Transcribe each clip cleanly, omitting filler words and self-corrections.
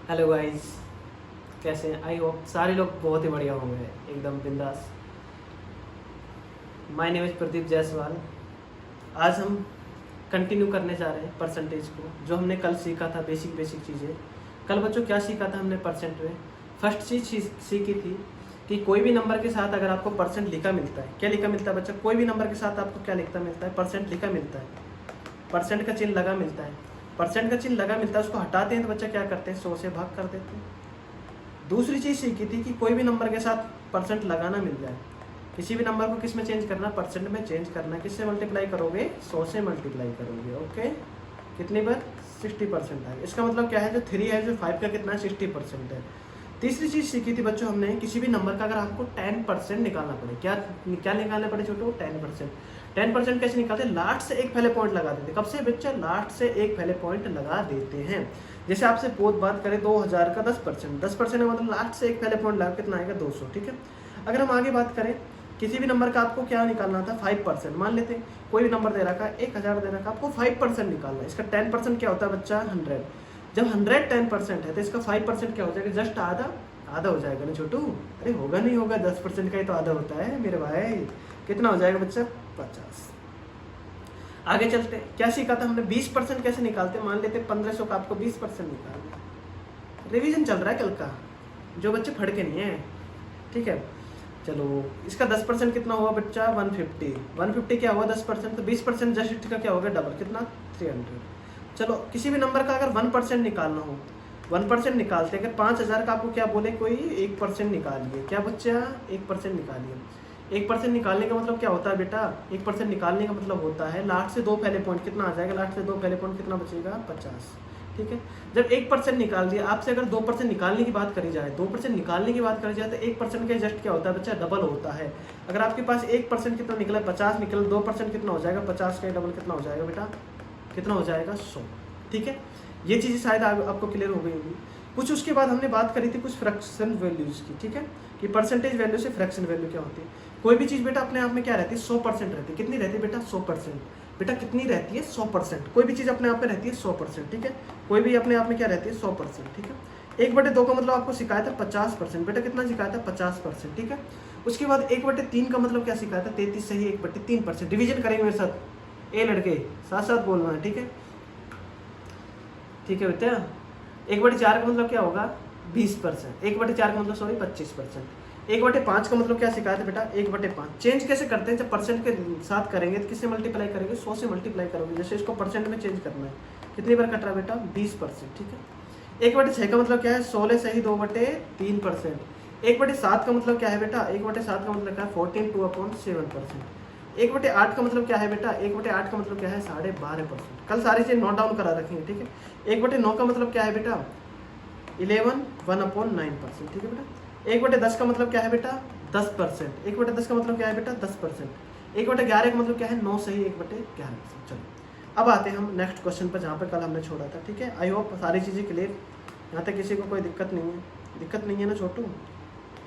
Hello guys, कैसे हैं? I hope सारे लोग बहुत ही बढ़िया होंगे, एकदम बिंदास। My name is Pradeep Jaiswal. आज हम कंटिन्यू करने जा रहे हैं परसेंटेज को, जो हमने कल सीखा था। बेसिक चीज़ें कल बच्चों क्या सीखा था हमने परसेंट में। फर्स्ट चीज़ सीखी थी कि कोई भी नंबर के साथ अगर आपको परसेंट लिखा मिलता है, क्या लिखा मिलता है बच्चा? कोई भी नंबर के साथ आपको क्या लिखता मिलता है? परसेंट लिखा मिलता है, परसेंट का चिन्ह लगा मिलता है। परसेंट का चिन्ह लगा मिलता है, उसको हटाते हैं तो बच्चा क्या करते हैं? 100 से भाग कर देते हैं। दूसरी चीज़ सीखी थी कि कोई भी नंबर के साथ परसेंट लगाना मिल जाए, किसी भी नंबर को किस में चेंज करना? परसेंट में चेंज करना। किससे मल्टीप्लाई करोगे? 100 से मल्टीप्लाई करोगे। ओके, कितनी बार? 60% है। इसका मतलब क्या है? जो 3 है, जो 5 का कितना है? 60% है। तीसरी चीज़ सीखी थी बच्चों हमने, किसी भी नंबर का अगर आपको 10% निकालना पड़े, क्या क्या निकालना पड़े छोटो? 10%। 10% कैसे निकालते हैं? लास्ट से एक पहले पॉइंट लगा देते। कब से बच्चा? लास्ट से एक पहले पॉइंट लगा देते हैं। जैसे आपसे बहुत बात करें 2000 का 10%, 10% का मतलब लास्ट से एक पहले पॉइंट लगा कितना आएगा? 200। ठीक है। अगर हम आगे बात करें, किसी भी नंबर का आपको क्या निकालना था? 5%। मान लेते हैं कोई भी नंबर दे रखा है, 1000 दे रखा है, आपको 5% निकालना है। इसका 10% क्या होता है बच्चा? 100। जब 100 10% है तो इसका 5% क्या हो जाएगा? जस्ट आधा। आधा हो जाएगा ना छोटू? अरे होगा नहीं होगा, 10% का ही तो आधा होता है मेरे भाई। कितना हो जाएगा बच्चा? 50। आगे चलते हैं, क्या सीखा था हमने? 20% कैसे निकालते हैं। मान लेते 1500 का आपको 20% निकालना है। रिवीजन चल रहा है कल का, जो बच्चे फड़ के नहीं है। ठीक है, चलो इसका 10% कितना हुआ बच्चा? 150। 150 क्या हुआ? 10%, तो 20% जस्ट का क्या होगा? डबल। कितना? 300। चलो किसी भी नंबर का अगर 1% निकालना हो, 1% निकालते अगर 5000 का आपको क्या बोले कोई? 1% निकालिए। क्या बच्चा? 1% निकालिए। 1% निकालने का मतलब क्या होता है बेटा? 1% निकालने का मतलब होता है लास्ट से दो पहले पॉइंट कितना आ जाएगा? लास्ट से दो पहले पॉइंट कितना बचेगा? 50। ठीक है। जब 1% निकाल दिया, आपसे अगर 2% निकालने की बात करी जाए, 2% निकालने की बात करी जाए तो 1% का जस्ट क्या होता है बच्चा? डबल होता है। अगर आपके पास 1% कितना निकला? 50 निकला। 2% कितना हो जाएगा? 50 का डबल कितना हो जाएगा बेटा? कितना हो जाएगा? 100। ठीक है, ये चीज़ें शायद आपको क्लियर हो गई होगी। कुछ उसके बाद हमने बात करी थी कुछ फ्रैक्शन वैल्यूज़ की। ठीक है, कि परसेंटेज वैल्यू से फ्रैक्शन वैल्यू क्या होती है। कोई भी चीज़ बेटा अपने आप में क्या रहती है? 100% रहती है। कितनी रहती है बेटा? 100%। बेटा कितनी रहती है? 100%। कोई भी चीज़ अपने आप में रहती है 100%। ठीक है, कोई भी अपने आप में क्या रहती है? 100%। ठीक है। 1/2 का मतलब आपको सिखाया था 50%। बेटा कितना सिखाया था? 50%। ठीक है। उसके बाद 1/3 का मतलब क्या सिखाया था? 33 सही 1/3%। डिवीजन करेंगे मेरे साथ, ए लड़के साथ साथ बोलना है। ठीक है, ठीक है बेटा। 1/4 का मतलब क्या होगा? 20%। 1/4 का मतलब सॉरी 25%। 1/5 का मतलब क्या सिखाया था बेटा? 1/5। चेंज कैसे करते हैं? जब परसेंट के साथ करेंगे तो किससे मल्टीप्लाई करेंगे? 100 से मल्टीप्लाई करोगे। जैसे इसको परसेंट में चेंज करना है, कितनी बार कट रहा है बेटा? 20%। ठीक है। 1/6 का मतलब क्या है? 16 सही 2/3%। 1/7 का मतलब क्या है बेटा? 1/7 का मतलब क्या है? 14 2/7%। 1/8 का मतलब क्या है बेटा? 1/8 का मतलब क्या है? 12.5%। कल सारी चीज़ नोट डाउन करा रखेंगे। ठीक है। 1/9 का मतलब क्या है बेटा? 11 1/9%। ठीक है बेटा। 1/10 का मतलब क्या है बेटा? 10%। 1/10 का मतलब क्या है बेटा? 10%। 1/11 का मतलब क्या है? 9 सही 1/11%। चलो अब आते हैं हम नेक्स्ट क्वेश्चन पर, जहाँ पर कल हमने छोड़ा था। ठीक है, आई होप सारी चीज़ें क्लियर, यहाँ तक किसी को कोई दिक्कत नहीं है। दिक्कत नहीं है ना छोटू?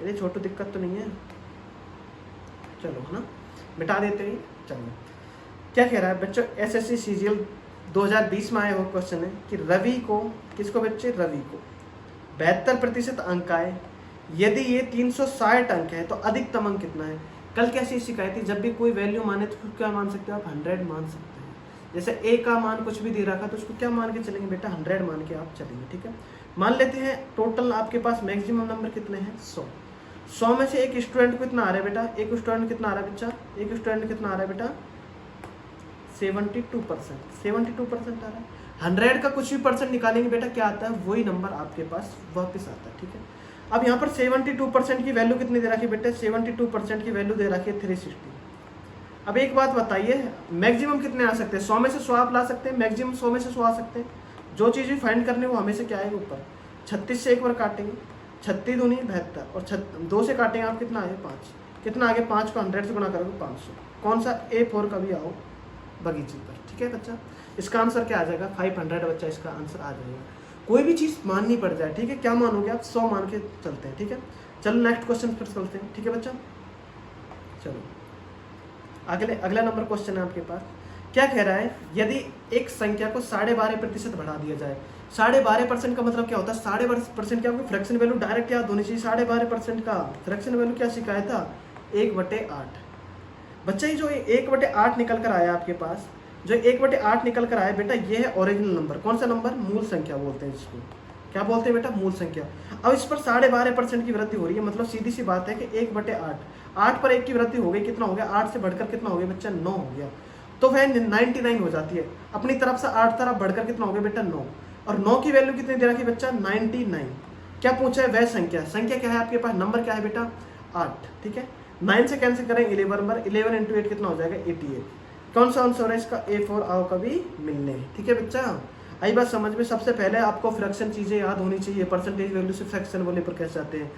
अरे छोटू दिक्कत तो नहीं है? चलो है ना, मिटा देते हैं। चलो क्या कह रहा है बच्चों? एसएससी सीजीएल 2020 में आया हुआ क्वेश्चन है कि रवि को, किसको बच्चे? रवि को 72% अंक आए, यदि ये 360 अंक है तो अधिकतम अंक कितना है? कल कैसी शिकायत थी? जब भी कोई वैल्यू माने तो क्या मान सकते हो आप? 100 मान सकते हैं। जैसे ए का मान कुछ भी दे रखा तो उसको क्या मान के चलेंगे बेटा? 100 मान के आप चलेंगे। ठीक है, मान लेते हैं टोटल आपके पास मैक्सिमम नंबर कितने हैं? 100। 100 में से एक स्टूडेंट को कितना आ रहा है बेटा? एक स्टूडेंट कितना आ रहा है बच्चा? एक स्टूडेंट कितना आ रहा है बेटा? 72%। 72% आ रहा है। 100 का कुछ भी परसेंट निकालेंगे बेटा क्या आता है? वही नंबर आपके पास वापस आता है। ठीक है, अब यहाँ पर 72% की वैल्यू कितनी दे रखी है बेटा? 72% की वैल्यू दे रखी है 360। अब एक बात बताइए, मैक्सिमम कितने आ सकते हैं? 100 में से 100 आप ला सकते हैं, मैक्सिमम 100 में से 100 आ सकते हैं। जो चीज़ भी फाइंड करने वो हमेशा क्या आएगा? ऊपर। 36 से एक बार काटेंगे, 36 दूनी 72, और 2 से काटेंगे आप कितना आएगा? 5। कितना आगे? 5 को 100 से गुणा करोगे 500। कौन सा? A4 का भी आओ बगीचे पर। ठीक है बच्चा, इसका आंसर क्या आ जाएगा? 500 बच्चा, इसका आंसर आ जाएगा। कोई भी चीज़ माननी पड़ जाए। ठीक है, क्या मानोगे आप? 100 मान के चलते हैं। ठीक है, चलो नेक्स्ट क्वेश्चन पर चलते हैं। ठीक है बच्चा, चलो अगला नंबर क्वेश्चन है आपके पास। क्या कह रहा है? यदि एक संख्या को 12.5% बढ़ा दिया जाए, 12.5% का मतलब क्या होता है? 12.5% क्या होगा? फ्रैक्शन वैल्यू डायरेक्ट याद होनी चाहिए। 12.5% का फ्रैक्शन वैल्यू क्या सिखाया था? 1/8। बच्चा ये जो 1/8 निकल कर आया आपके पास, जो 1/8 निकल कर आया बेटा, ये है ओरिजिनल नंबर। कौन सा नंबर? मूल संख्या बोलते हैं जिसको। क्या बोलते हैं बेटा? मूल संख्या। अब इस पर 12.5% की वृद्धि हो रही है, मतलब सीधी सी बात है कि 1/8, 8 पर 1 की वृद्धि हो गई, कितना हो गया? 8 से बढ़कर कितना हो गया बच्चा? 9 हो गया। तो वह 99 हो जाती है। अपनी तरफ से 8 तरफ बढ़कर कितना हो गया बेटा? 9। और 9 की वैल्यू कितनी दे रखी बच्चा? 99। क्या पूछा है? वह संख्या। संख्या क्या है आपके पास? नंबर क्या है बेटा? 8। ठीक है, 9 से कैंसिल करें 11 बार, 11 × 8 कितना हो जाएगा? 88। कौन सा आंसर है इसका? A4 आओ कभी मिलने। ठीक है बच्चा, आई बात समझ में। सबसे पहले आपको फ्रैक्शन चीज़ें याद होनी चाहिए। परसेंटेज वैल्यू से फ्रैक्शन बोले पर कैसे आते हैं?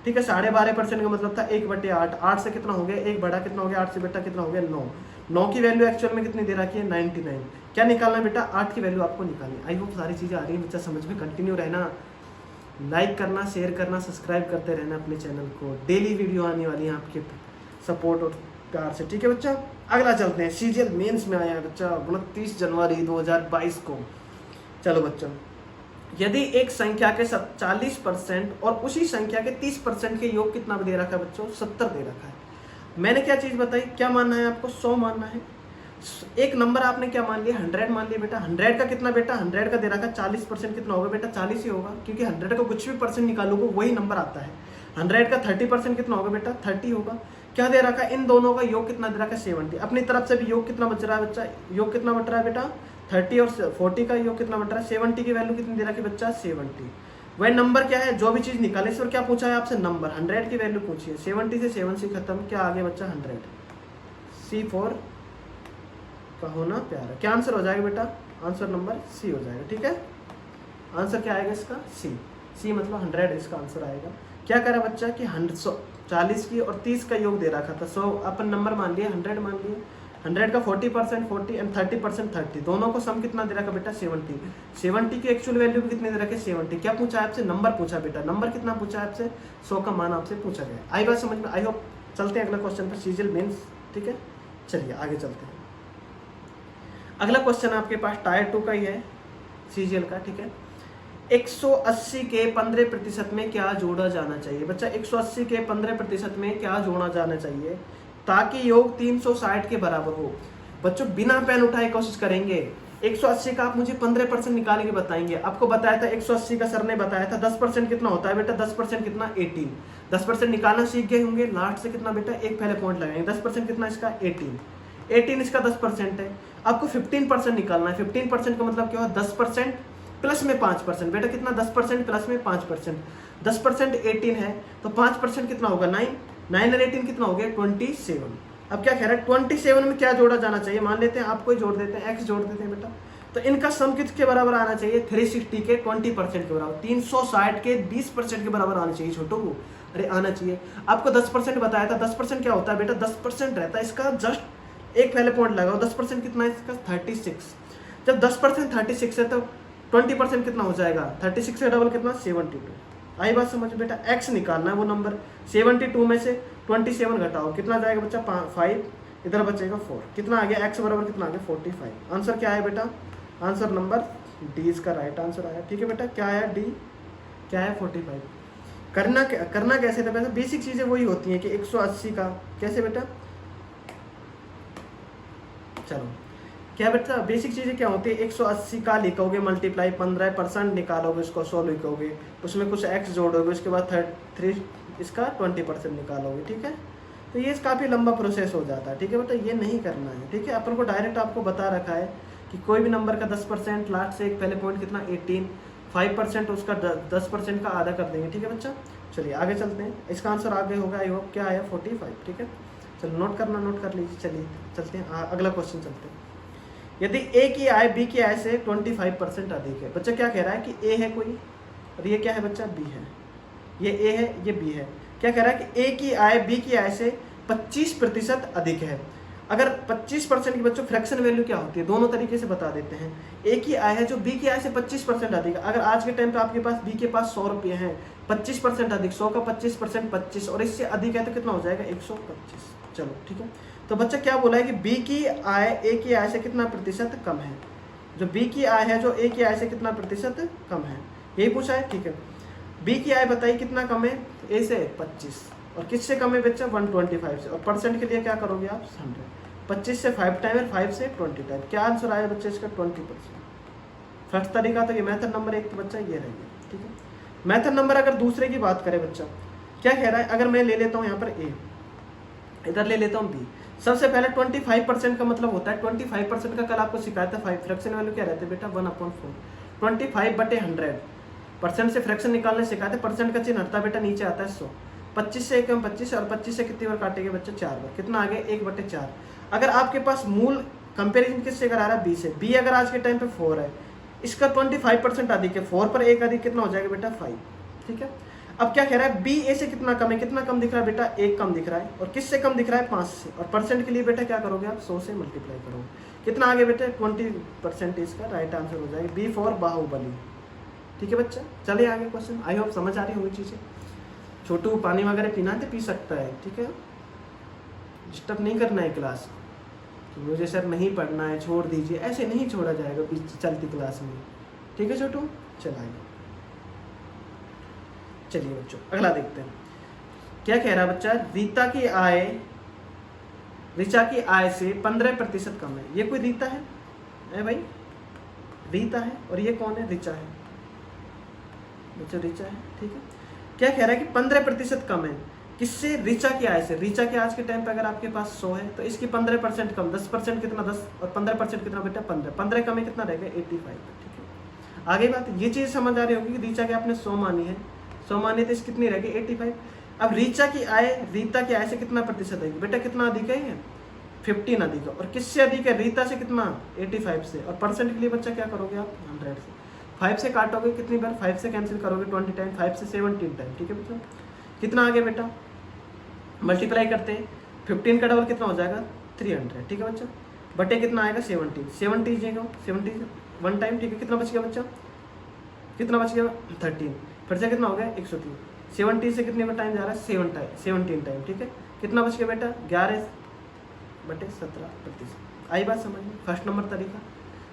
ठीक है, 12.5% का मतलब था 1/8। 8 से कितना हो गया? 1 बढ़ा कितना हो गया? 8 से बेटा कितना हो गया? 9। 9 की वैल्यू एक्चुअल में कितनी दे रखी है? 99। क्या निकालना है बेटा? 8 की वैल्यू आपको निकालनी। आई होप सारी चीज़ें आ रही है बच्चा समझ में। कंटिन्यू रहना, लाइक करना, शेयर करना, सब्सक्राइब करते रहना अपने चैनल को। डेली वीडियो आने वाली है आपके सपोर्ट और प्यार से। ठीक है बच्चा, अगला चलते हैं। सीजीएल मेंस में आया है बच्चा 29 जनवरी 2022 को। चलो बच्चों, यदि एक संख्या के 40% और उसी संख्या के 30% के योग कितना दे रखा है बच्चों? 70 दे रखा है। मैंने क्या चीज़ बताई? क्या मानना है आपको? 100 मानना है। एक नंबर आपने क्या मान लिया? 100 मान लिया बेटा। 100 का कितना बेटा? 100 का दे रखा है 40%, कितना होगा बेटा? 40 ही होगा, क्योंकि 100 का कुछ भी परसेंट निकालोगे वही नंबर आता है। 100 का 30% कितना होगा बेटा? 30 होगा। क्या दे रखा है? इन दोनों का योग कितना दे रखा है? 70। अपनी तरफ से भी योग कितना बच रहा है बच्चा? योग कितना बच रहा है बेटा? 30 और 40 का योग कितना बच रहा है? 70 की वैल्यू कितनी दे रखी है बच्चा? 70। वह नंबर क्या है? जो भी चीज़ निकाले इस पर क्या पूछा है आपसे? नंबर। 100 की वैल्यू पूछी है। 70 से 7 से खत्म, क्या आगे बच्चा? 100। C4 का होना प्यारा। क्या आंसर हो जाएगा बेटा? आंसर नंबर C हो जाएगा। ठीक है, आंसर क्या आएगा इसका? C मतलब 100 इसका आंसर आएगा। क्या करा बच्चा कि 40 की और 30 का योग दे रखा था। 100 अपन नंबर मान लिया, 100 मान लिया। 100 का 40% 40 एंड 30% 30, दोनों को सम कितना दे रखा बेटा? 70। 70 की एक्चुअल वैल्यू भी कितने दे रखे? 70। क्या पूछा है आपसे? नंबर पूछा बेटा। नंबर कितना पूछा है आपसे? 100 का मान आपसे पूछा गया। आई बात समझ में? I hope. चलते हैं अगला क्वेश्चन पर, सीजीएल मेंस। ठीक है, चलिए आगे चलते हैं। अगला क्वेश्चन आपके पास टायर 2 का ही है, सीजीएल का। ठीक है, 180 के 15% में क्या जोड़ा जाना चाहिए बच्चा? 180 के 15% में क्या जोड़ा जाना चाहिए ताकि योग 360 के बराबर हो? बच्चों बिना पेन उठाए कोशिश करेंगे। 180 का आप मुझे 15% निकाल के बताएंगे। आपको बताया था 180 का, सर ने बताया था 10% कितना होता है बेटा? 10% कितना? 18। 10% निकालना सीख गए होंगे। लास्ट से कितना बेटा? एक पहले पॉइंट लगाएंगे। 10% कितना इसका? 18 इसका 10% है। आपको 15% निकालना है। 15% का मतलब क्या हुआ? 10% प्लस में 5%। बेटा कितना? 10% प्लस में 5%। 10% 18 है, तो 5% कितना होगा? 9। 9 और 18 कितना हो गया? 27। अब क्या कह रहा है? 27 में क्या जोड़ा जाना चाहिए? मान लेते हैं आपको ही जोड़ देते हैं, x जोड़ देते हैं बेटा। तो इनका सम किसके बराबर आना चाहिए? 360 के 20% के बराबर। 360 के 20% के बराबर आना चाहिए छोटों को। अरे आना चाहिए। आपको 10% बताया था। 10% क्या होता है बेटा? 10% रहता है इसका। जस्ट एक पहले पॉइंट लगाओ। 10% कितना है इसका? 36। जब 10% 36 है तो 20% कितना हो जाएगा? 36 से डबल कितना? 72। आई बात समझ बेटा। x निकालना है वो नंबर। 72 में से 27 घटाओ, कितना जाएगा बच्चा? 5। इधर बचेगा 4। कितना आ गया? x बराबर कितना आ गया? 45। आंसर क्या है बेटा? आंसर नंबर डी इसका राइट आंसर आया। ठीक है बेटा, क्या आया? डी क्या है? 45। करना कैसे था बेटा? बेसिक चीज़ें वही होती हैं कि 180 का कैसे बेटा? चलो क्या बेटा बेसिक चीज़ें क्या होती है? 180 का लिखोगे मल्टीप्लाई 15% निकालोगे, उसको 100 लिखोगे, उसमें कुछ x जोड़ोगे, उसके बाद 3 इसका 20% निकालोगे। ठीक है, तो ये काफ़ी लंबा प्रोसेस हो जाता है। ठीक है बेटा, ये नहीं करना है। ठीक है, अपन को डायरेक्ट आपको बता रखा है कि कोई भी नंबर का 10%, लास्ट से एक पहले पॉइंट कितना? 18, 5% उसका 10% का आधा कर देंगे। ठीक है बच्चा, चलिए आगे चलते हैं। इसका आंसर आगे होगा, आई होप क्या आया? 45। ठीक है, चलो नोट कर लीजिए। चलिए चलते हैं अगला क्वेश्चन चलते हैं। यदि ए की आय बी की आय से 25% अधिक है। बच्चा क्या कह रहा है कि ए है कोई, और ये क्या है बच्चा? बी है। ये ए है, ये बी है। क्या कह रहा है कि ए की आय बी की आय से 25% अधिक है। अगर 25% की बच्चों फ्रैक्शन वैल्यू क्या होती है? दोनों तरीके से बता देते हैं। ए की आय है जो बी की आय से 25% अधिक है। अगर आज के टाइम पे आपके पास बी के पास 100 रुपये हैं, 25% अधिक, 100 का 25% 25, और इससे अधिक है तो कितना हो जाएगा? 125। चलो ठीक है, तो बच्चा क्या बोला है कि बी की आय ए की आय से कितना प्रतिशत कम है? जो बी की आय है जो ए की आय से कितना प्रतिशत कम है, यही पूछा है। ठीक है, बी की आय बताइए कितना कम है, ए से 25, और किससे कम है बच्चा 125 से, और परसेंट के लिए क्या करोगे आप 100, 25 से 5 टाइम है, 5 से 20 टाइम, क्या आंसर आया बच्चे इसका 20%। फर्स्ट तरीका तो ये मेथड नंबर 1 तो बच्चा ये रहेगा। ठीक है, मेथड नंबर अगर दूसरे की बात करें बच्चा, क्या कह रहा है, अगर मैं ले लेता हूँ यहाँ पर ए, इधर ले लेता हूँ बी, सबसे पहले 25% का मतलब होता है 25% का कल आपको सिखाया था 5, फ्रैक्शन वैल्यू क्या रहते हैं बेटा 1/4, 25/100 से फ्रैक्शन निकालने सिखाते, परसेंट का चिन्ह हटता बेटा नीचे आता है 100, 25 से 1 25, और 25 से कितनी बार काटेंगे बच्चा 4 बार, कितना आ गया 1/4। अगर आपके पास मूल कंपेरिजन किससे करा रहा है बी से, बी अगर आज के टाइम पे 4 है, इसका 25% अधिक है, 4 पर 1 अधिक कितना हो जाएगा बेटा 5। ठीक है, अब क्या कह रहा है बी ए से कितना कम है, कितना कम दिख रहा है बेटा 1 कम दिख रहा है, और किससे कम दिख रहा है 5 से, और परसेंट के लिए बेटा क्या करोगे आप 100 से मल्टीप्लाई करोगे, कितना आगे बेटा 20% इसका राइट आंसर हो जाएगा, बी फॉर बाहुबली। ठीक है बच्चा, चलिए आगे क्वेश्चन, आई होप समझ आ रही होगी चीज़ें। छोटू पानी वगैरह पीना है तो पी सकता है, ठीक है, डिस्टर्ब नहीं करना है क्लास, तो मुझे सर नहीं पढ़ना है छोड़ दीजिए, ऐसे नहीं छोड़ा जाएगा बीच चलती क्लास में। ठीक है छोटू, चलाइए, चलिए बच्चों अगला देखते हैं क्या कह रहा है बच्चा, रीता की आय ऋचा की आय से 15% कम है, ये कोई रीता है भाई, रीता है, और ये कौन है ऋचा है बच्चा, ऋचा है। ठीक है, क्या कह रहा है कि 15% कम है, किससे, ऋचा की आय से, ऋचा के आज के टाइम पे अगर आपके पास 100 है तो इसकी 15% कम, 10% कितना 10, और 15% कितना बेटा 15, 15 कम है कितना रहेगा 85। ठीक है, आगे बात ये चीज़ समझ आ रही होगी कि ऋचा के आपने 100 मानी है, 100 मानी तो इसकी कितनी रहेगी 85। अब ऋचा की आय रीता की आय से कितना प्रतिशत है बेटा, कितना अधिक है 15 अधिक है, और किससे अधिक है रीता से कितना 85 से, और परसेंट के लिए बच्चा क्या करोगे आप 100 से, 5 से काटोगे कितनी बार, 5 से कैंसिल करोगे 20 टाइम, 5 से 17 टाइम। ठीक है बच्चा, कितना आ गया बेटा, मल्टीप्लाई करते हैं 15 का डबल कितना हो जाएगा 300। ठीक है बच्चा, बटे कितना आएगा 70, 70 1 टाइम। ठीक है, कितना बच गया बच्चा, कितना बच गया 13, फिर से कितना हो गया 103, 70 से कितने का टाइम जा रहा है 17 टाइम। ठीक है, कितना बच गया बेटा 11/17%। आई बात समझ में, फर्स्ट नंबर तरीका।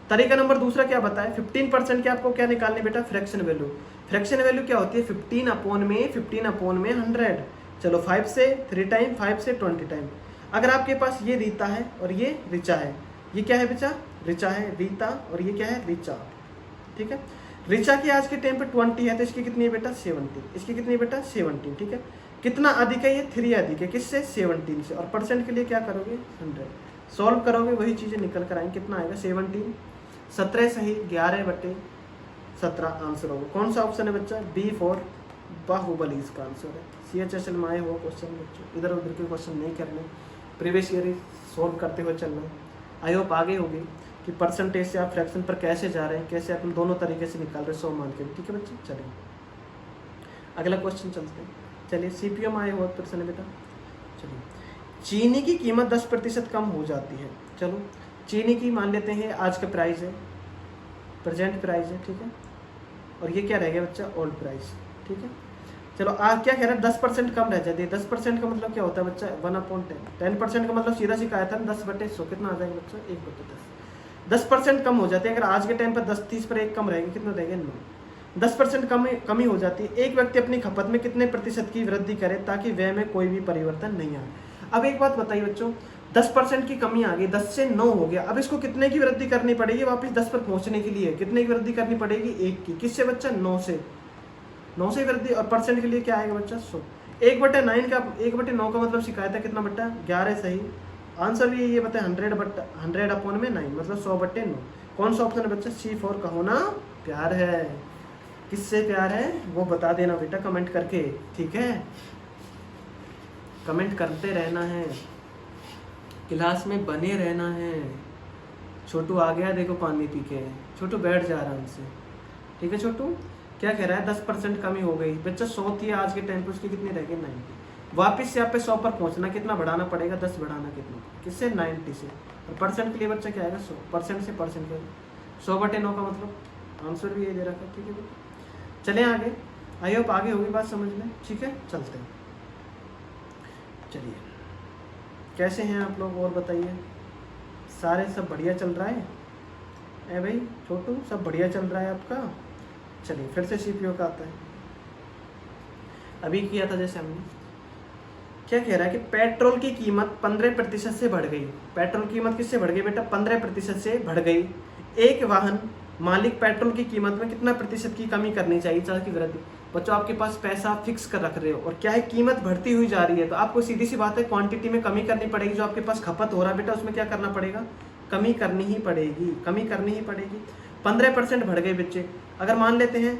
तरीका नंबर दूसरा क्या बताया, 15% के आपको क्या निकालने बेटा फ्रैक्शन वैल्यू, फ्रैक्शन वैल्यू क्या होती है 15/100। चलो 5 से 3 टाइम, 5 से 20 टाइम। अगर आपके पास ये रीता है और ये ऋचा है, ये क्या है बच्चा ऋचा है, रीता, और ये क्या है ऋचा। ठीक है, ऋचा की आज के टाइम पे 20 है तो इसकी कितनी है बेटा 70, इसकी कितनी है बेटा 17। ठीक है, कितना अधिक है ये 3 अधिक है, किससे 17 से, और परसेंट के लिए क्या करोगे 100, सॉल्व करोगे वही चीज़ें निकल कर आएंगे, कितना आएगा 17, 17 सही 11/17 आंसर होगा। कौन सा ऑप्शन है बच्चा, बी फॉर बाहुबली इसका आंसर है। CHSL में आए हुआ क्वेश्चन बच्चों, इधर उधर के क्वेश्चन नहीं करने, प्रीवियस ईयर सॉल्व करते हुए चलना। आई होप आगे होगी कि परसेंटेज से आप फ्रैक्शन पर कैसे जा रहे हैं, कैसे आप दोनों तरीके से निकाल रहे हैं 100 मान के। ठीक है बच्चे, चलिए अगला क्वेश्चन चलते हैं। चलिए CPO में आए हुआ प्रश्न है बेटा। चलिए, चीनी की कीमत 10% कम हो जाती है। चलो चीनी की मान लेते हैं आज का प्राइस है, प्रेजेंट प्राइस है। ठीक है, और ये क्या रहेगा बच्चा ओल्ड प्राइस। ठीक है, चलो आज क्या कह रहा है 10% कम रह जाती है। 10% का मतलब क्या होता है बच्चा 1/10, 10% का मतलब सीधा सिखाया था 10/100, कितना आ जाएगा बच्चा 1/10। 10% कम हो जाती है, अगर आज के टाइम पर 10-30 पर 1 कम रहेगा कितना रहेगा 9। 10% कमी हो जाती है। एक व्यक्ति अपनी खपत में कितने प्रतिशत की वृद्धि करे ताकि व्यय में कोई भी परिवर्तन नहीं आए। अब एक बात बताइए बच्चों, 10% की कमी आ गई, 10 से 9 हो गया, अब इसको कितने की वृद्धि करनी पड़ेगी वापस 10 पर पहुंचने के लिए, कितने की वृद्धि करनी पड़ेगी 1 की, किससे बच्चा 9 से वृद्धि, और परसेंट के लिए क्या आएगा बच्चा 100। 1/9 का 1/9 का मतलब शिकायत है कितना बट्टा 11 सही, आंसर भी ये बताए 100/9 मतलब 100/9। कौन सा ऑप्शन है बच्चा C4 का होना प्यार है। किससे प्यार है वो बता देना बेटा कमेंट करके, ठीक है, कमेंट करते रहना है, क्लास में बने रहना है। छोटू आ गया देखो पानी पी के, छोटू बैठ जा रहा है उनसे। ठीक है छोटू, क्या कह रहा है 10% कमी हो गई बच्चा, 100 थी आज के टाइम पे, उसकी कितनी रह गई 90। वापिस से आप पे 100 पर पहुंचना, कितना बढ़ाना पड़ेगा 10 बढ़ाना, कितना किससे 90 से, और परसेंट के लिए बच्चा क्या आएगा 100, परसेंट से परसेंट का 100/9 का मतलब आंसर भी ये दे रखा है। ठीक है बेटा, चलें आगे, आई होप आगे होगी बात समझ में। ठीक है, चलते हैं। चलिए कैसे हैं आप लोग और बताइए, सारे सब बढ़िया चल रहा है, भाई छोटू, सब बढ़िया चल रहा है आपका? चलिए फिर से सीपीओ का आता है। अभी किया था जैसे हमने, क्या कह रहा है कि पेट्रोल की कीमत 15% से बढ़ गई। पेट्रोल की कीमत किससे बढ़ गई बेटा? 15% से बढ़ गई। एक वाहन मालिक पेट्रोल की कीमत में कितना प्रतिशत की कमी करनी चाहिए ताकि वृद्धि? बच्चों आपके पास पैसा फिक्स कर रख रहे हो और क्या है, कीमत बढ़ती हुई जा रही है, तो आपको सीधी सी बात है क्वांटिटी में कमी करनी पड़ेगी। जो आपके पास खपत हो रहा है बेटा उसमें क्या करना पड़ेगा? कमी करनी ही पड़ेगी, कमी करनी ही पड़ेगी। 15% बढ़ गए बच्चे। अगर मान लेते हैं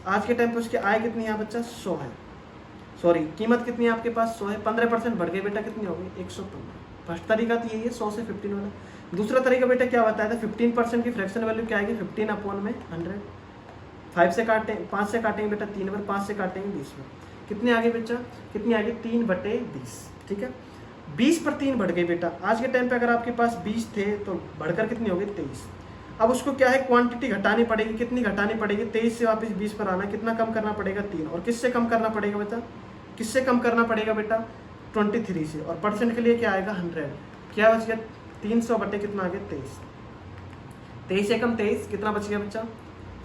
आज के टाइम पे उसकी आय कितनी है बच्चा? 100 है, सॉरी कीमत कितनी है आपके पास? 100 है। 15% बढ़ गए बेटा, कितनी होगी? 115। फर्स्ट तरीका तो यही है, 100 से 15 वाला। दूसरा तरीका बेटा क्या बताया था? 15% की फ्रैक्शन वैल्यू क्या आएगी? 15/100। 5 से काटें, 5 से काटेंगे बेटा 3 बार, 5 से काटेंगे 20 बार, कितने आगे बच्चा? कितनी आगे? 3/20। ठीक है, 20 पर 3 बढ़ गई बेटा। आज के टाइम पे अगर आपके पास 20 थे तो बढ़कर कितनी होगी? 23। अब उसको क्या है, क्वांटिटी घटानी पड़ेगी। कितनी घटानी पड़ेगी? 23 से वापस 20 पर आना, कितना कम करना पड़ेगा? 3। और किससे कम करना पड़ेगा बेटा? किससे कम करना पड़ेगा बेटा? 23 से। और परसेंट के लिए क्या आएगा? 100। क्या बच गया? 300 बटे कितना आ गया? 23। 23 से कम 23, कितना बच गया बच्चा?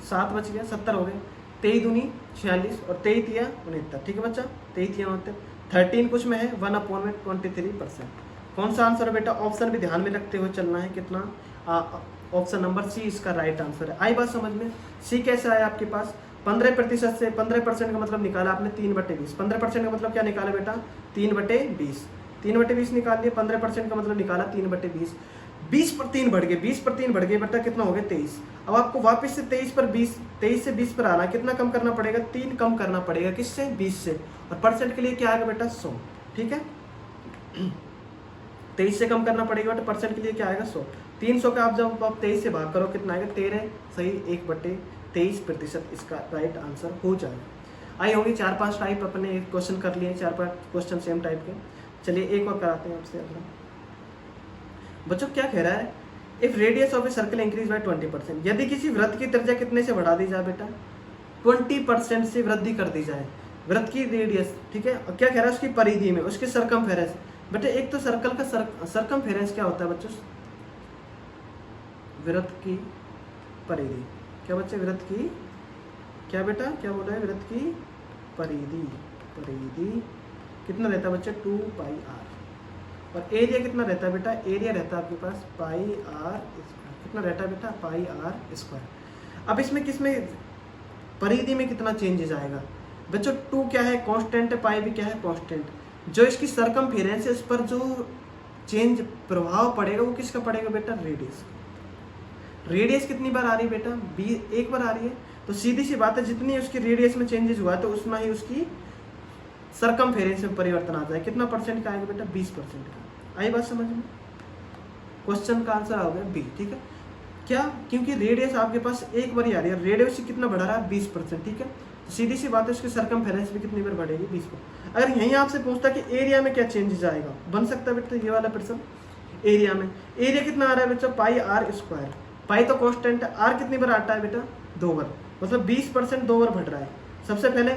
7 बच गया, 70 हो गए। 23 दूनी 46 और 23 या 69। ठीक है बच्चा, 23 या 69। 13 कुछ में है, 1/23%। कौन सा आंसर है बेटा? ऑप्शन भी ध्यान में रखते हुए चलना है। कितना? ऑप्शन नंबर सी इसका राइट आंसर है। आई बात समझ में? सी कैसे आया आपके पास? 15% से 15% का मतलब निकाला आपने 3/20। 15% का मतलब क्या निकाला बेटा? 3/20। 3/20 निकाल लिया। 15% का मतलब निकाला 3/20। 20 पर 3 बढ़ गए, 20 पर 3 बढ़ गए बेटा, कितना हो गया? 23। अब आपको वापस से 23 पर 20, 23 से 20 पर आना, कितना कम करना पड़ेगा? 3 कम करना पड़ेगा। किससे? 20 से। और परसेंट के लिए क्या आएगा बेटा? 100। ठीक है, 23 से कम करना पड़ेगा बेटा, परसेंट के लिए क्या आएगा? 100। 300 का आप जब आप 23 से भाग करो कितना आएगा? 13। सही, 1/23% इसका राइट आंसर हो जाएगा। आई होंगी 4-5 टाइप अपने क्वेश्चन कर लिए, 4-5 क्वेश्चन सेम टाइप के। चलिए एक और कराते हैं आपसे अपना। बच्चों क्या कह रहा है? If radius of a circle increase by 20%, यदि किसी वृत्त की त्रिज्या कितने से बढ़ा दी जाए बेटा? 20% से वृद्धि कर दी जाए वृत्त की रेडियस। ठीक है, और क्या कह रहा है? उसकी परिधि में, उसके सरकमफेरेंस। बेटा एक तो सर्कल का सरकमफेरेंस क्या होता है बच्चों? वृत्त की परिधि। क्या बच्चे? वृत्त की क्या बेटा? क्या बोला है? वृत्त की परिधि। परिधि कितना रहता है बच्चे? 2πr। और एरिया कितना रहता है बेटा? एरिया रहता है आपके पास πr²। कितना रहता है बेटा? πr²। अब इसमें किसमें, परिधि में कितना चेंजेस आएगा बच्चों? 2 क्या है? कांस्टेंट है। पाई भी क्या है? कांस्टेंट। जो इसकी सरकमफेरेंस है उस पर जो चेंज प्रभाव पड़ेगा वो किसका पड़ेगा बेटा? रेडियस। रेडियस कितनी बार आ रही है बेटा? 1 बार आ रही है। तो सीधी सी बात है, जितनी उसकी रेडियस में चेंजेस हुआ है तो उतना ही उसकी सरकमफेरेंस में परिवर्तन आता है। कितना परसेंट का आएगा बेटा? 20% का। आई बात समझ में? क्वेश्चन का आंसर आ गया बी। ठीक है, क्या? क्योंकि रेडियस आपके पास 1 बार ही आ रही है, रेडियस कितना बढ़ा रहा है? 20%। ठीक है, तो सीधी सी बात है उसकी सरकमफेरेंस भी कितनी बार बढ़ेगी? 20%। अगर यहीं आपसे पूछता कि एरिया में क्या चेंजेस आएगा, बन सकता है बेटा ये वाला प्रश्न। एरिया में, एरिया कितना आ रहा है बच्चा? πr²। पाई तो कांस्टेंट है, आर कितनी बार आता है बेटा? 2 बार। मतलब 20% 2 बार बढ़ रहा है सबसे पहले।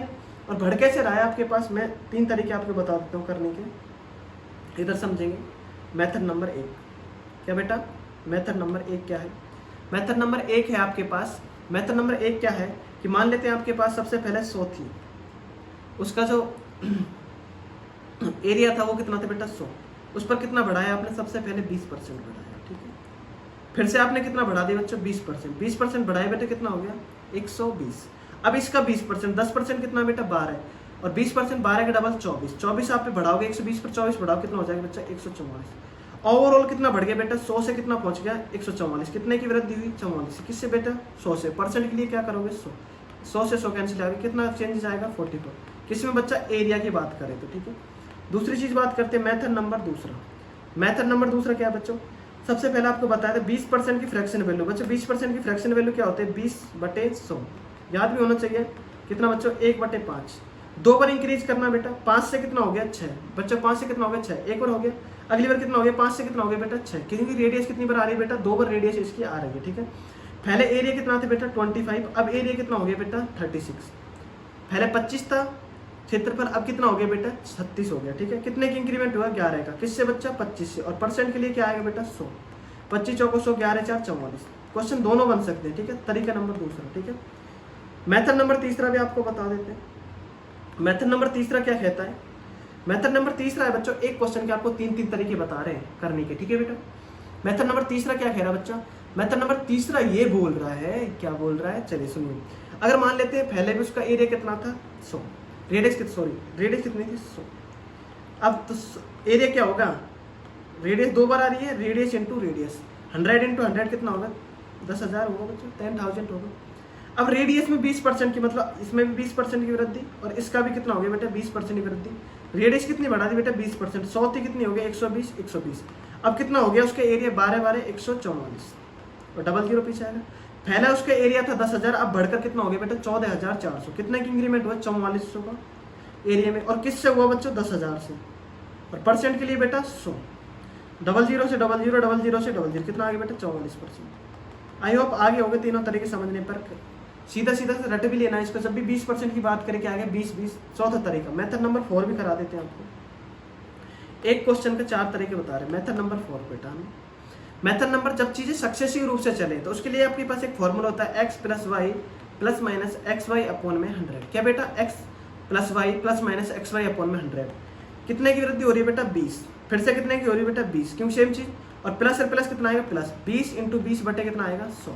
और बढ़ कैसे रहा है आपके पास? मैं 3 तरीके आपको बता देता हूँ करने के, इधर समझेंगे। मेथड नंबर 1 क्या बेटा? मेथड नंबर 1 क्या है? मेथड नंबर 1 है आपके पास, मेथड नंबर 1 क्या है कि मान लेते हैं आपके पास सबसे पहले 100 थी, उसका जो एरिया था वो कितना था बेटा? 100। उस पर कितना बढ़ाया आपने? सबसे पहले 20% बढ़ाया। ठीक है, फिर से आपने कितना बढ़ा दिया बच्चों? 20%। 20% बढ़ाए बेटा, कितना हो गया? 120। अब इसका 20%, 10% कितना बेटा? 12। और 20% 12 के डबल 24। 24 आप पे बढ़ाओगे, 120 पर 24 बढ़ाओ, कितना हो जाएगा बच्चा? 144। ओवरऑल कितना बढ़ गया बेटा? 100 से कितना पहुंच गया? 144। कितने की वृद्धि हुई? 44। किससे बेटा? 100 से। परसेंट के लिए क्या करोगे? 100। 100 से 100 कैंसिल आएगा, कितना चेंजेस आएगा? 44। किसमें बच्चा? एरिया की बात करें तो। ठीक है, दूसरी चीज बात करते हैं, मेथड नंबर दूसरा। मेथड नंबर दूसरा क्या है बच्चों? सबसे पहले आपको बताया था 20% की फ्रैक्शन वैल्यू। बच्चों 20% की फ्रैक्शन वैल्यू क्या होते हैं? 20/100। याद भी होना चाहिए। कितना बच्चों? 1/5। 2 बार इंक्रीज करना बेटा। 5 से कितना हो गया? 6। बच्चों 5 से कितना हो गया? 6। एक बार हो गया। अगली बार कितना हो गया? 5 से कितना हो गया बेटा? 6। क्योंकि रेडियस कितनी बार आ रही है बेटा? 2 बार रेडियस इसकी आ रही है। ठीक है, पहले एरिया कितना था बेटा? 25। अब एरिया कितना हो गया बेटा? 36। पहले 25 था क्षेत्र पर, अब कितना हो गया बेटा? 36 हो गया। ठीक है, कितने की इंक्रीमेंट हुआ? 11 का। किससे बच्चा? 25 से। और परसेंट के लिए क्या आएगा बेटा? 100। 25 चौको 100, 11 4 44। क्वेश्चन दोनों बन सकते हैं, ठीक है। तरीका नंबर दूसरा, ठीक है। मेथड नंबर तीसरा भी आपको बता देते हैं। मेथड नंबर तीसरा क्या कहता है? मेथड नंबर तीसरा है बच्चों, एक क्वेश्चन के आपको 3 तरीके बता रहे हैं करने के, ठीक है बेटा। मेथड नंबर तीसरा क्या कह रहा है बच्चा? मेथड नंबर तीसरा ये बोल रहा है, क्या बोल रहा है, चलिए सुनिए। अगर मान लेते हैं पहले भी उसका एरिया कितना था 100, रेडियस कितनी थी 100। अब तो एरिया क्या होगा, रेडियस 2 बार आ रही है, रेडियस इंटू रेडियस, 100 इंटू 100 कितना होगा 10,000 होगा बच्चों, 10,000 होगा। अब रेडियस में 20% की, मतलब इसमें भी 20% की वृद्धि और इसका भी कितना हो गया बेटा 20% की वृद्धि। रेडियस कितनी बढ़ा दी बेटा 20%, 100 थी कितनी हो गई 120। अब कितना हो गया उसका एरिया 12 144 और डबल जीरो पीछे आएगा। पहला उसका एरिया था 10,000, अब बढ़कर कितना हो गया बेटा 14,400। कितने की इंक्रीमेंट हुआ 4400 का एरिया में। और किससे हुआ बच्चों 10,000 से। और परसेंट के लिए बेटा 100, डबल जीरो से डबल जीरो, डबल जीरो से डबल जीरो, कितना आ गया बेटा 44%। आई होप आगे हो गए तीनों तरीके समझने पर। सीधा सीधा से रट भी लेना है इसको, जब भी 20% की बात करें क्या आ गया 20-20। चौथा तरीका मेथड नंबर 4 भी करा देते हैं आपको। एक क्वेश्चन के 4 तरीके बता रहे हैं। मेथड नंबर 4 बेटा, मेथड नंबर जब चीजें सक्सेसिव रूप से चले तो उसके लिए आपके पास एक फॉर्मूला होता है x plus Y plus minus X Y upon में 100। क्या बेटा x plus Y plus minus X Y upon में 100। कितने की वृद्धि हो रही है बेटा 20। फिर से कितने की हो रही है बेटा 20, क्योंकि सेम चीज। और प्लस और प्लस कितना आएगा प्लस 20 इंटू 20 बटे कितना आएगा 100।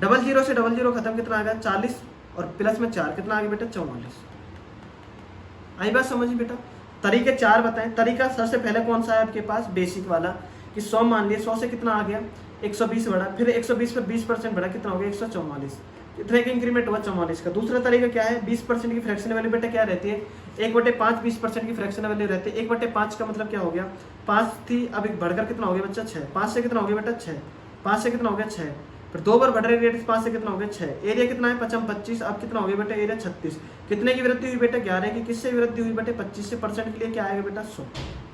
डबल जीरो से डबल जीरो खत्म, कितना आएगा 40 और प्लस में 4 कितना आ गया बेटा 44। आई बात समझ बेटा। तरीके 4 बताएं। तरीका सबसे पहले कौन सा है आपके पास, बेसिक वाला, कि 100 मान लिया, 100 से कितना आ गया 120 बढ़ा, फिर 120 पर 20% बढ़ा, कितना हो गया 144। कितने का इंक्रीमेंट हुआ 44 का। दूसरा तरीका क्या है, 20% की फ्रैक्शन वैल्यू बेटा क्या रहती है 1/5, 20% की फ्रैक्शन वैल्यू रहती है 1/5 का मतलब क्या हो गया 5 थी, अब एक बढ़कर कितना हो गया बच्चा 6। 5 से कितना हो गया बेटा 6, 5 से कितना हो गया 6, फिर 2 बार बढ़ रही रेडियस 5 से कितना हो गया 6। एरिया कितना है 25, अब कितना हो गया बेटा एरिया 36। कितने की वृद्धि हुई बेटा 11 की। किससे वृद्धि हुई बेटे 25 से। परसेंट के लिए क्या आएगा बेटा 100,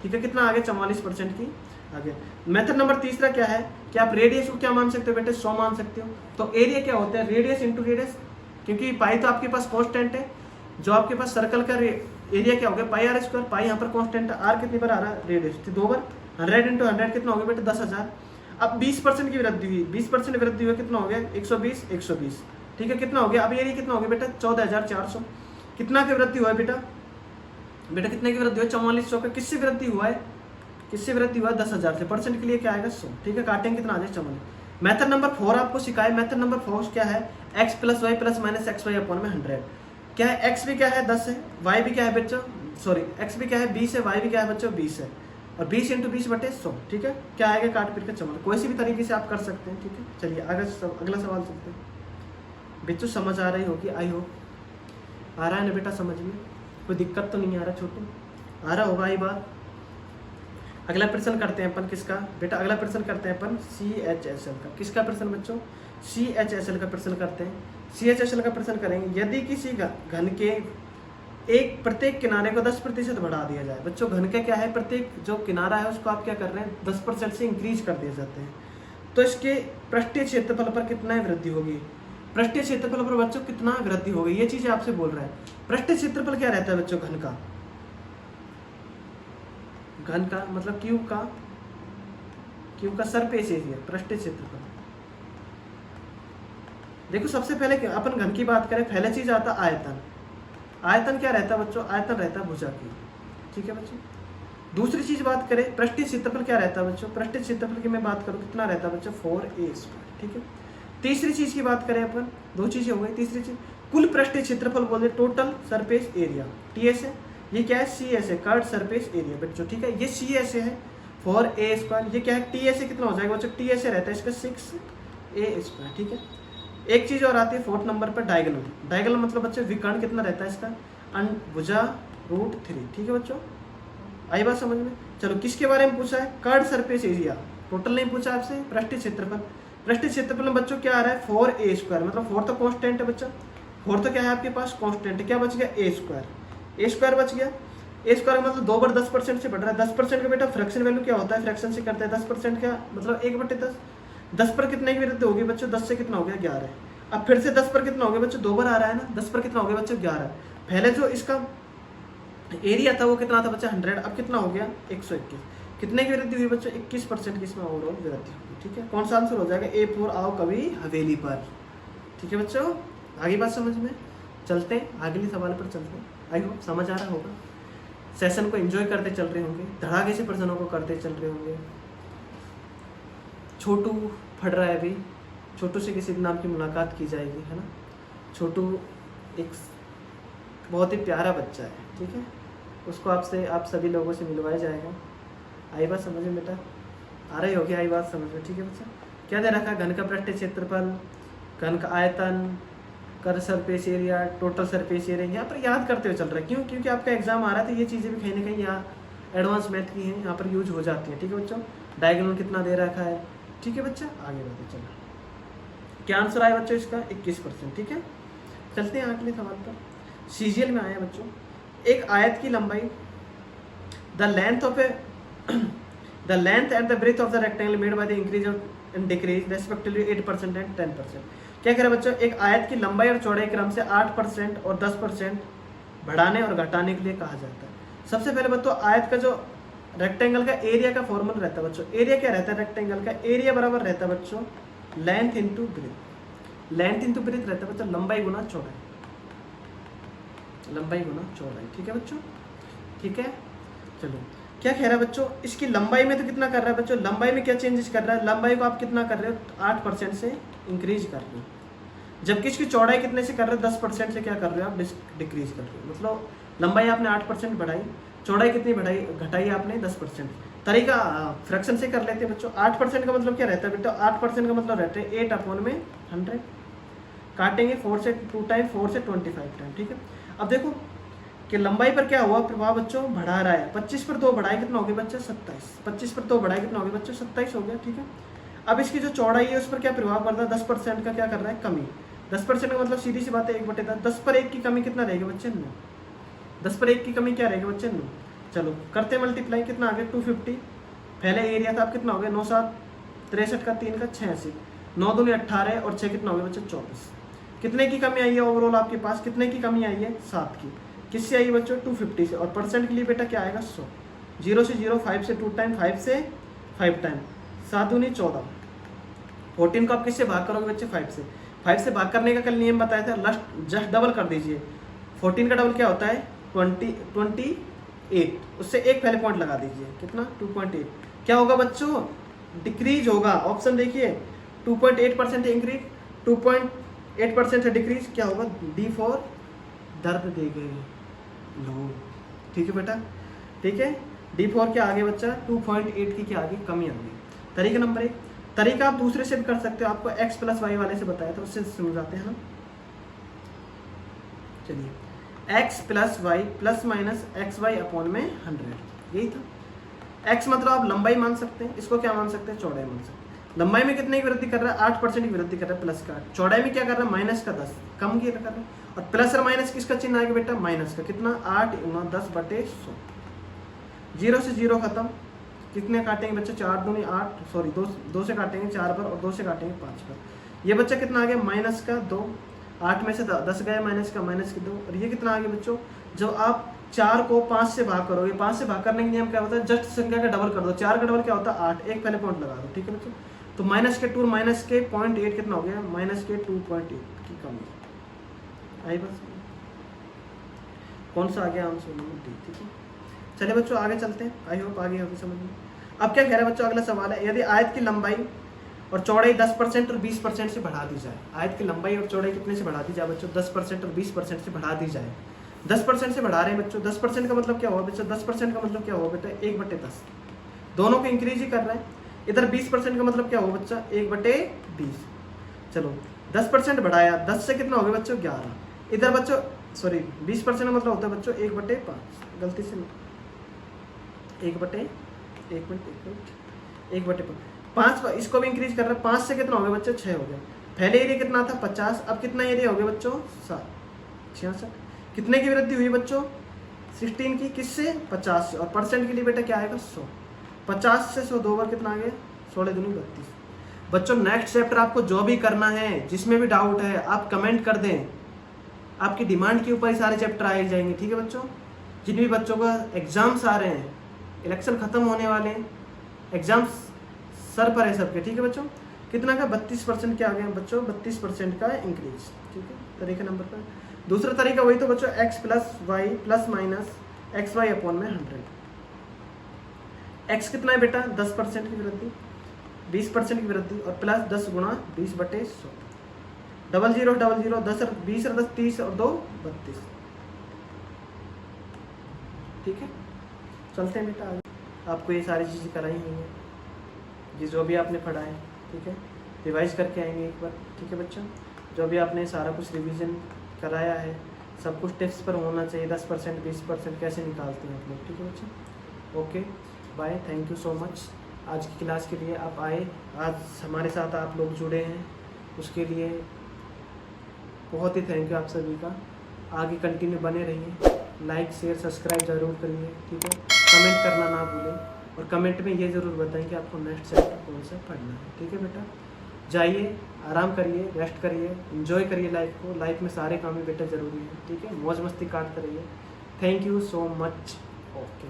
ठीक है। कितना आगे 44% की आगे। मेथड नंबर तीसरा क्या है कि आप रेडियस को क्या मान सकते हो बेटे 100 मान सकते हो। तो एरिया क्या होता है रेडियस इंटू रेडियस, क्योंकि पाई तो आपके पास कांस्टेंट है, जो आपके पास सर्कल का एरिया क्या हो गया पाई आर स्क्वायर। पाई यहाँ पर कांस्टेंट है, आर कितनी बार आ रहा है रेडियस 2 बार, 100 इंटू 100 कितना हो गया बेटे 10,000। अब 20% की वृद्धि हुई, 20% वृद्धि हुई कितना हो गया 120, ठीक है। कितना हो गया अब एरिया कितना हो गया बेटा 14,400। कितना की वृद्धि हुआ है बेटा कितने की वृद्धि हुआ 4400 का। किससे वृद्धि हुआ है, किससे वृद्धि हुआ 10,000 से। परसेंट के लिए क्या आएगा 100, ठीक है। काटेंगे कितना आ जाए 44। मेथड नंबर 4 आपको सिखाए। मेथड नंबर 4 क्या है x plus Y plus minus X Y upon में 100। क्या है x भी क्या है 10 है, y भी क्या है बच्चों सॉरी x भी क्या है 20 है, y भी क्या है बच्चों 20 है, और 20 इंटू 20 बटे 100, ठीक है। क्या आएगा काट पीट के 44। कोई सी भी तरीके से आप कर सकते हैं, ठीक है। चलिए अगला सवाल चलते हैं। बच्चों समझ आ रही होगी, आई होप आ रहा है ना बेटा समझ में, कोई दिक्कत तो नहीं आ रहा छोटू, आ रहा होगा ये बात। अगला प्रश्न करते हैं अपन किसका बेटा, अगला प्रश्न करते हैं अपन CHSL का। किसका प्रश्न बच्चों CHSL का प्रश्न करते हैं। CHSL का प्रश्न करेंगे। यदि किसी घन के प्रत्येक किनारे को 10% बढ़ा दिया जाए। बच्चों घन का क्या है, प्रत्येक जो किनारा है उसको आप क्या कर रहे हैं 10% से इंक्रीज कर दिए जाते हैं, तो इसके पृष्ठीय क्षेत्रफल पर कितना वृद्धि होगी। पृष्ठीय क्षेत्रफल पर बच्चों कितना वृद्धि होगी, ये चीजें आपसे बोल रहा है। पृष्ठीय क्षेत्रफल क्या रहता है बच्चों घन का, घन का मतलब क्यूब का सरफेस एरिया, पृष्ठीय क्षेत्रफल। देखो सबसे पहले अपन घन की बात करें, पहले चीज आता आयतन। आयतन क्या रहता है बच्चों, आयतन रहता है भुजा की, ठीक है बच्चों। दूसरी चीज बात करें पृष्ठीय क्षेत्रफल क्या रहता है बच्चों, पृष्ठीय क्षेत्रफल की मैं बात करूं कितना रहता है बच्चों 4a², ठीक है। तीसरी चीज की बात करें अपन, 2 चीजें हो गई। तीसरी चीज कुल पृष्ठीय क्षेत्रफल बोलते टोटल सरफेस एरिया, TS है। ये क्या है CS है, कर्व्ड सरफेस एरिया बच्चों, ठीक है। ये CS है 4a²। ये क्या है TS कितना हो जाएगा बच्चों, TS रहता है इसका 6a², ठीक है। एक चीज और आती है 4th नंबर पर डायगोनल। डायगोनल मतलब बच्चों विकर्ण कितना रहता है इसका भुजा √3, ठीक है बच्चों। आई बात समझ में। चलो किसके बारे में पूछा है, कर्व्ड सरफेस एरिया, टोटल नहीं पूछा आपसे। पृष्ठीय क्षेत्रफल, पृष्ठीय क्षेत्रफल में बच्चों क्या आ रहा है 4a², मतलब 4 तो कांस्टेंट है बच्चा, 4 तो क्या है आपके पास कांस्टेंट है। क्या बच गया a² बच गया। a² मतलब 2 बार 10% से बढ़ रहा है। 10% का बेटा फ्रैक्शन वैल्यू क्या होता है, फ्रैक्शन से करते हैं 10% का मतलब 1/10। 10 पर कितने की वृद्धि होगी बच्चों, 10 से कितना हो गया 11। अब फिर से 10 पर कितना हो गया बच्चों 2 बार आ रहा है ना, 10 पर कितना हो गया बच्चों 11। पहले जो इसका एरिया था वो कितना था बच्चा 100, अब कितना हो गया 121। कितने की वृद्धि हुई बच्चों? 21% की इसमें ओवरऑल वृद्धि हुई। ठीक है, कौन सा आंसर हो जाएगा? A4 आओ कभी हवेली पर। ठीक है बच्चों, आगे बात समझ में। चलते हैं अगले सवाल पर चलते हैं। आई होप समझ आ रहा होगा, सेशन को एंजॉय करते चल रहे होंगे, धड़ाके से प्रश्नों को करते चल रहे होंगे। छोटू पढ़ रहा है अभी, छोटू से किसी दिन आपकी मुलाकात की जाएगी, है ना। छोटू एक बहुत ही प्यारा बच्चा है, ठीक है, उसको आप सभी लोगों से मिलवाया जाएगा। आई बात समझ में बेटा? आ रही होगी आई बात समझ में? ठीक है बच्चा, क्या दे रखा है? घन का पृष्ठ क्षेत्रफल, घन का आयतन, curved surface area, total surface area, यहाँ पर याद करते हुए चल रहा है। क्यों? क्योंकि आपका एग्जाम आ रहा है तो ये चीज़ें भी कहीं ना कहीं यहाँ एडवांस मैथ की हैं, यहाँ पर यूज हो जाती है। ठीक है बच्चों, डायगोनल कितना दे रखा है। ठीक है बच्चा, आगे बढ़ते चलो। क्या आंसर आया बच्चों इसका? 21%। ठीक है, चलते हैं अगले सवाल पर। सीजीएल में आया बच्चों, एक आयत की लंबाई, the length and the breadth of the rectangle made by the increase and decrease respectively 8% and 10%। क्या कह रहा है बच्चों? एक आयत की लंबाई और चौड़ाई क्रम से 8% और 10% बढ़ाने और घटाने के लिए कहा जाता है। सबसे पहले बच्चों, आयत का जो रेक्टेंगल का एरिया का फॉर्मूला रहता है बच्चों, एरिया क्या रहता है? रेक्टेंगल का एरिया बराबर रहता है बच्चों length into breadth. Length into breadth रहता है बच्चों लंबाई गुना चौड़ाई, लंबाई गुना चौड़ाई। ठीक है बच्चों, ठीक है। चलो, क्या कह रहा है बच्चों? इसकी लंबाई में तो कितना कर रहा है बच्चों? लंबाई में क्या चेंजेस कर रहा है? लंबाई को आप कितना कर रहे हो? 8% से इंक्रीज कर रहे हो, जबकि इसकी चौड़ाई कितने से कर रहे हो? 10% से क्या कर रहे हो आप? डिक्रीज कर रहे हो। मतलब लंबाई आपने 8% बढ़ाई, चौड़ाई कितनी बढ़ाई? घटाई आपने 10%। तरीका फ्रैक्शन से कर लेते हैं बच्चों। 8% का मतलब क्या रहता है बेटा? 8% का मतलब रहता है 8/100। काटेंगे 4 से 2 टाइम, 4 से 25 टाइम। ठीक है, अब देखो कि लंबाई पर क्या हुआ प्रभाव बच्चों? बढ़ा रहा है। 25 पर 2 बढ़ाए कितना हो गया बच्चा? 27। 25 पर 2 बढ़ाए कितना हो गया बच्चों? 27 हो गया। ठीक है, अब इसकी जो चौड़ाई है उस पर क्या प्रभाव पड़ता है? 10% का क्या कर रहा है? कमी। 10% का मतलब सीधी सी बात है 1/10। 10 पर 1 की कमी कितना रहेगी बच्चे? 9। 10 पर 1 की कमी क्या रहेगी बच्चे? 9। चलो करते मल्टीप्लाई, कितना आ गया? 250। पहले एरिया था, अब कितना हो गया? 9 7 63 का 3 का 86, 9 दूनी 18 और 6 कितना हो गया बच्चे? 24। कितने की कमी आई है ओवरऑल आपके पास? कितने की कमी आई है? 7 की। किससे आई बच्चों? 250 से। और परसेंट के लिए बेटा क्या आएगा? 100। 0 से 0, 5 से 2 टाइम, 5 से 5 टाइम, 7 दूनी 14। 14 को आप किससे भाग करोगे बच्चे? 5 से। 5 से भाग करने का कल नियम बताया था, जस्ट डबल कर दीजिए। 14 का डबल क्या होता है? 28। उससे एक पहले पॉइंट लगा दीजिए, कितना? 2.8। क्या होगा बच्चों? डिक्रीज होगा। ऑप्शन देखिए, 2.8% इंक्रीज, 2.8% से डिक्रीज, क्या होगा? D4 दर्द दे गए लो। ठीक है बेटा, ठीक है। D4 क्या आगे बच्चा? 2.8 की क्या आगे? कमी आ गई। तरीका नंबर 1। तरीका आप दूसरे से भी कर सकते हो, आपको x + y वाले से बताया था, उससे समझाते हैं ना। चलिए, x + y ± xy/100, यही था। x मतलब आप लंबाई मान सकते हैं, इसको क्या मान सकते हैं? चौड़ाई मान सकते हैं। लंबाई में कितने की वृद्धि कर रहा है? 8% की वृद्धि कर रहा है, प्लस का। चौड़ाई में क्या कर रहा है? माइनस का 10, कम की कर रहा है। और प्लस और माइनस किसका चिन्ह आएगा बेटा? माइनस का। कितना? 8 × 10/100। 0 से 0 खत्म। कितने काटेंगे बच्चे? 4 दूनी 8, सॉरी 2 से काटेंगे 4 पर, और 2 से काटेंगे 5 पर। ये बच्चा कितना आ गया? माइनस का 2। 8 में से 10 गए माइनस का, माइनस के 2। और ये कितना आ गया बच्चों? जब आप 4 को 5 से भाग करोगे, 5 से भाग करने का नियम क्या होता है? जस्ट संख्या का डबल कर दो। 4 का डबल क्या होता है? 8। एक पहले पॉइंट लगा दो। ठीक है बच्चों, तो माइनस के 2 माइनस के 0.8 कितना हो गया? माइनस के 2.8 की कमी आई। बस कौन सा आ गया आंसर? ठीक है, चलिए बच्चों आगे चलते हैं। आई होप आगे होगी समझ में। अब क्या कह रहा है बच्चों? अगला सवाल है, यदि आयत की लंबाई और चौड़ाई 10% और 20% से बढ़ा दी जाए। आयत की लंबाई और चौड़ाई कितने से बढ़ा दी जाए बच्चों? 10% और 20% से बढ़ा दी जाए। 10% से बढ़ा रहे हैं बच्चों। 10% का मतलब क्या हुआ बच्चों? 10% का मतलब क्या हुआ बेटा? 1/10। दोनों को इंक्रीज ही कर रहा है। इधर 20% का मतलब क्या हुआ बच्चा? 1/20। चलो 10% बढ़ाया, 10 से कितना हो गया बच्चों? 11। इधर बच्चों सॉरी 20% का मतलब होता है बच्चों 1/5। गलती से 1/5। इसको भी इंक्रीज कर रहा है। 5 से कितना हो गया बच्चों? 6 हो गया। पहले एरिया कितना था? 50। अब कितना एरिया हो गया बच्चों? 66। कितने की वृद्धि हुई बच्चों? 16 की। किससे? 50 से। और परसेंट के लिए बेटा क्या आएगा? 100। 50 से 100 2 बार कितना आ गया? 16 दूनी 32। बच्चों नेक्स्ट चैप्टर आपको जो भी करना है, जिसमें भी डाउट है आप कमेंट कर दें, आपकी डिमांड के ऊपर ही सारे चैप्टर आए जाएंगे। ठीक है बच्चों, जिन भी बच्चों का एग्जाम्स आ रहे हैं इलेक्शन खत्म होने वाले, एग्जाम्स सर पर है सबके, ठीक है बच्चों। कितना का 32% क्या आ गया बच्चों, 32% का इंक्रीज, ठीक है। तरीका नंबर पर दूसरा तरीका वही तो बच्चों, x plus Y plus minus X Y upon में 100। x कितना है बेटा, 10% की वृद्धि, 20% की वृद्धि, और प्लस 10 गुणा 20/100, डबल जीरो 10 20 10 30 और 2 32, ठीक है। चलते हैं बेटा आगे। आपको ये सारी चीज़ें कराई हुई हैं, ये जो भी आपने पढ़ा है, ठीक है, रिवाइज करके आएंगे एक बार, ठीक है बच्चों। जो भी आपने सारा कुछ रिवीजन कराया है, सब कुछ टिप्स पर होना चाहिए, 10% 20% कैसे निकालते हैं आप लोग, ठीक है बच्चों। Okay bye, thank you so much आज की क्लास के लिए। आप आए, आज हमारे साथ आप लोग जुड़े हैं, उसके लिए बहुत ही थैंक यू आप सभी का। आगे कंटिन्यू बने रहिए, लाइक शेयर सब्सक्राइब ज़रूर करिए, ठीक है। कमेंट करना ना भूलें, और कमेंट में ये ज़रूर बताएं कि आपको नेक्स्ट चैप्टर कौन सा पढ़ना है, ठीक है बेटा। जाइए, आराम करिए, रेस्ट करिए, एंजॉय करिए लाइफ को। लाइफ में सारे काम ही बेटा ज़रूरी है, ठीक है। मौज मस्ती काटते रहिए। Thank you so much. Okay.